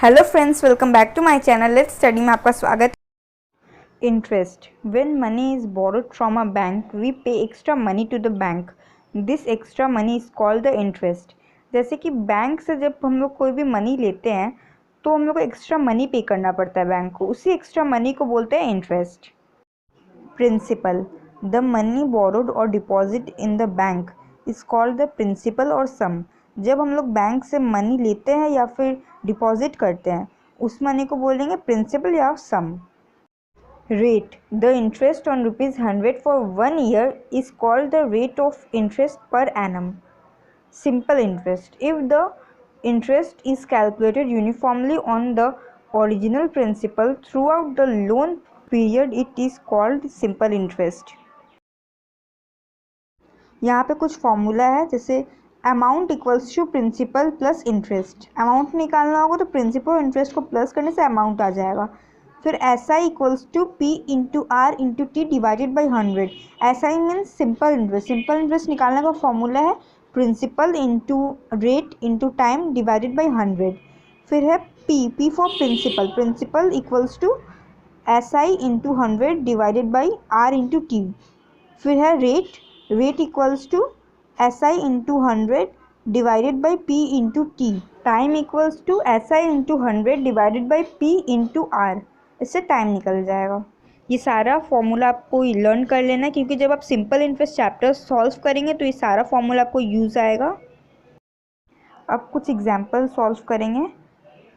Hello friends, welcome back to my channel. Let's study में आपका स्वागत है। Interest. When money is borrowed from a bank we pay extra money to the bank. This extra money is called the interest. जैसे कि bank से जब हम लोग कोई भी मनी लेते हैं तो हम लोग को एक्स्ट्रा मनी पे करना पड़ता है बैंक को, उसी एक्स्ट्रा मनी को बोलते हैं interest. Principal. The money borrowed और deposit in the bank is called the principal और सम। जब हम लोग बैंक से मनी लेते हैं या फिर डिपॉजिट करते हैं उस मनी को बोलेंगे प्रिंसिपल या sum. Rate. The interest on ₹100 for 1 year is called the rate of interest per annum. Simple interest. If the interest is calculated uniformly on the original principal throughout the loan period, it is called simple interest. यहाँ पे कुछ formula है, जैसे amount equals to principal plus interest. Amount निकालना होगा तो principal और interest को प्लस करने से अमाउंट आ जाएगा। फिर S I equals to P into R into T divided by 100। S I means simple interest. Simple interest निकालने का फॉर्मूला है principal into rate into time divided by 100। फिर है P for principal. Principal equals to S I into 100 divided by R into T. फिर है rate. Rate equals to S I into 100 divided by P into T. Time equals to S I into 100 divided by P into R. इससे time निकल जाएगा। ये सारा formula आपको learn कर लेना है, क्योंकि जब आप सिंपल इंटरेस्ट चैप्टर सॉल्व करेंगे तो ये सारा फॉर्मूला आपको यूज़ आएगा। अब कुछ एग्जाम्पल सॉल्व करेंगे।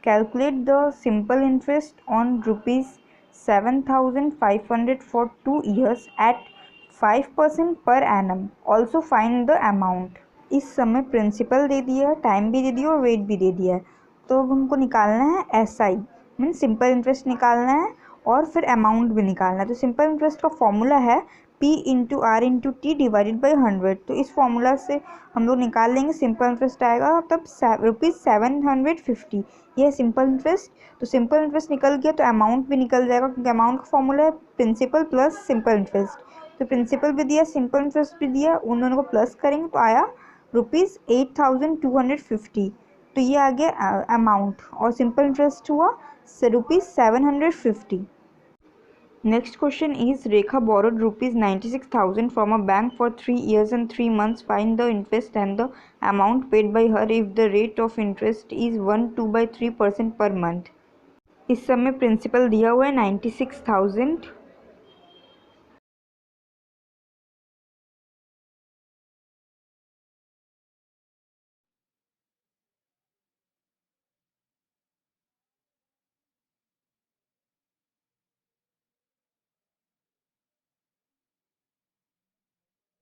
Calculate the simple interest on ₹7,500 for 2 years at 5% per annum. Also find the amount. इस समय प्रिंसिपल दे दिया है, टाइम भी दे दिया और रेट भी दे दिया है, तो अब हमको निकालना है S I mean simple interest निकालना है और फिर अमाउंट भी निकालना है। तो सिंपल इंटरेस्ट का फॉर्मूला है P into R into T divided by 100। तो इस फॉर्मूला से हम लोग निकाल लेंगे सिंपल इंटरेस्ट आएगा तब ₹750। ये है सिंपल इंटरेस्ट। तो सिंपल इंटरेस्ट निकल गया तो अमाउंट भी निकल जाएगा, क्योंकि अमाउंट का फॉर्मूला है प्रिंसिपल प्लस सिंपल इंटरेस्ट। तो प्रिंसिपल भी दिया, सिंपल इंटरेस्ट भी दिया, उन दोनों को प्लस करेंगे तो आया ₹8,250। तो ये आ गया अमाउंट, और सिंपल इंटरेस्ट हुआ ₹750। Next question is Rekha borrowed ₹96,000 from a bank for 3 years and 3 months. Find the interest and the amount paid by her if the rate of interest is 1/2/3% per month. इस समय principal दिया हुआ है 96,000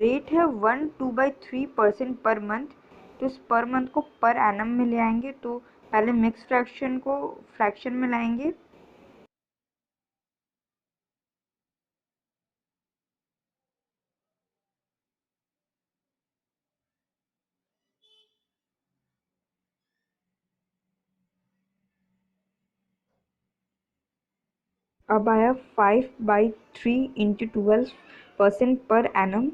rate है 1/2/3% per month. तो इस per month को per annum में ले आएंगे, तो पहले मिक्स फ्रैक्शन को फ्रैक्शन में लाएंगे। अब आया 5/3 इंटू 12% पर एनम।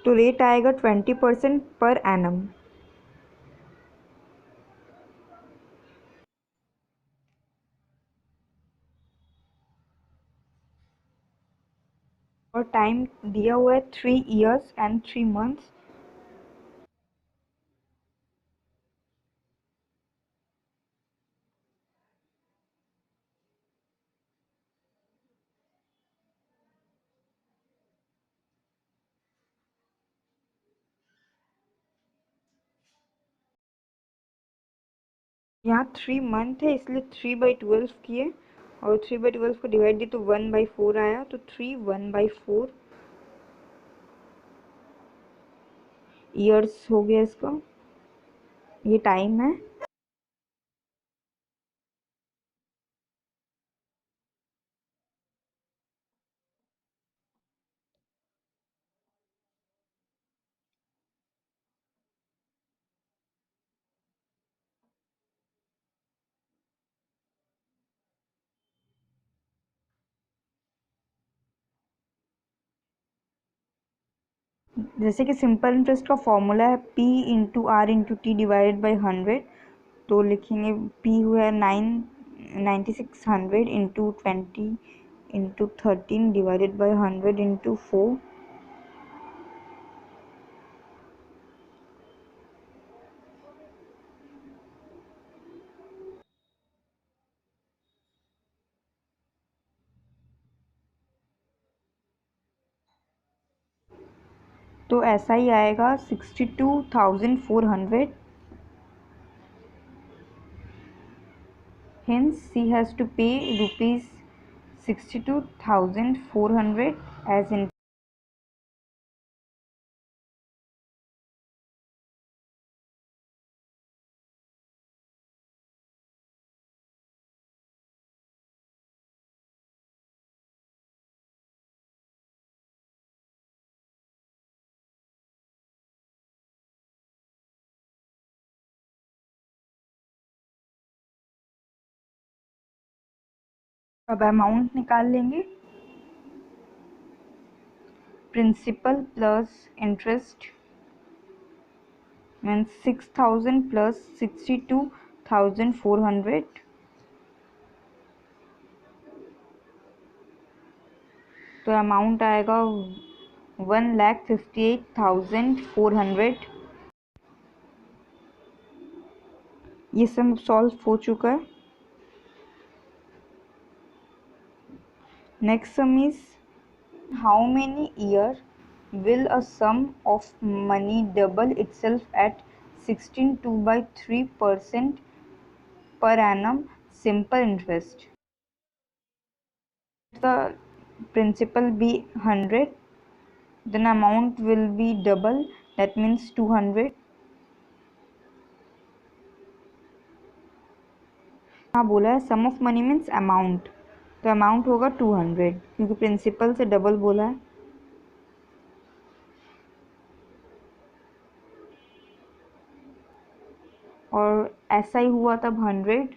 तो रेट आएगा 20% पर एनम। और टाइम दिया हुआ है 3 years and 3 months। यहाँ 3 मंथ है इसलिए 3/12 किए, और 3/12 को डिवाइड दिए तो 1/4 आया, तो 3 1/4 ईयर्स हो गया इसका। ये टाइम है। जैसे कि सिंपल इंटरेस्ट का फॉर्मूला है P into R into T divided by 100, तो लिखेंगे P हुआ है 9600 into 20 into 13 divided by 100 into 4। तो ऐसा ही आएगा 62,400। Hence she has to pay rupees 62,400 as in। अब अमाउंट निकाल लेंगे। Principal plus interest means 6,000 plus 62,400, तो अमाउंट आएगा 1,58,400। ये सम सॉल्व हो चुका है। Next sum is how many year will a sum of money double itself at 16.2/3% per annum simple interest? The principal be 100, then amount will be double, that means 200। हाँ बोला है सम of money means amount, तो amount होगा 200 क्योंकि principal से double बोला है। और ऐसा ही हुआ तब 100।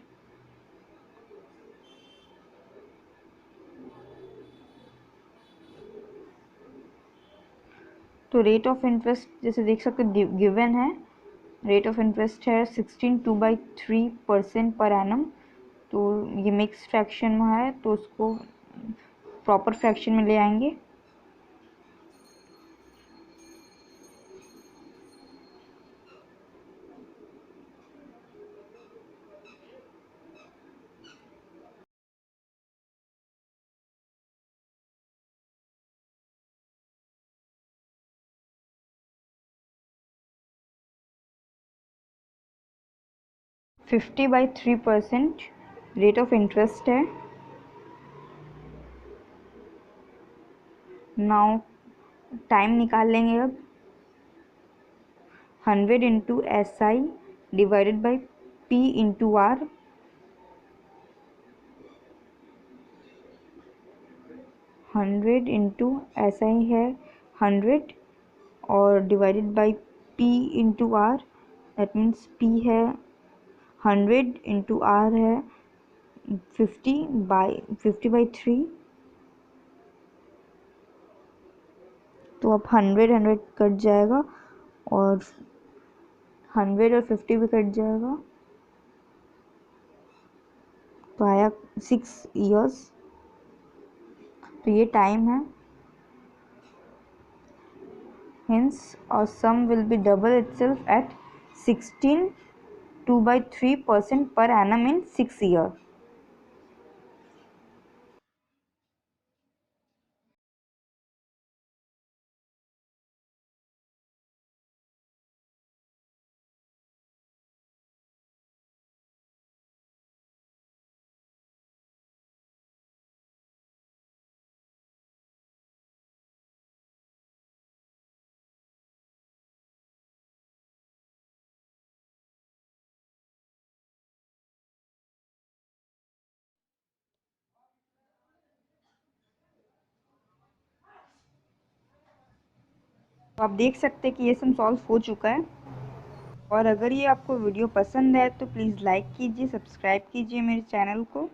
तो रेट ऑफ इंटरेस्ट जैसे देख सकते गिवन है, रेट ऑफ इंटरेस्ट है 16.2/3% पर एनम। तो ये मिक्स फ्रैक्शन में है तो उसको प्रॉपर फ्रैक्शन में ले आएंगे। Fifty by 3% rate of interest है। नाउ टाइम निकाल लेंगे अब। 100 into S I divided by P into R. 100 into S I है 100 और divided by P into R, that means P है 100 इंटू आर है 50/3। तो अब 100 कट जाएगा और 100 और 50 भी कट जाएगा, तो आया 6 ईयर्स। तो ये टाइम है। Hence our sum will be double itself at 16.2/3% per annum in 6 years। तो आप देख सकते हैं कि ये सम सॉल्व हो चुका है। और अगर ये आपको वीडियो पसंद है तो प्लीज़ लाइक कीजिए, सब्सक्राइब कीजिए मेरे चैनल को।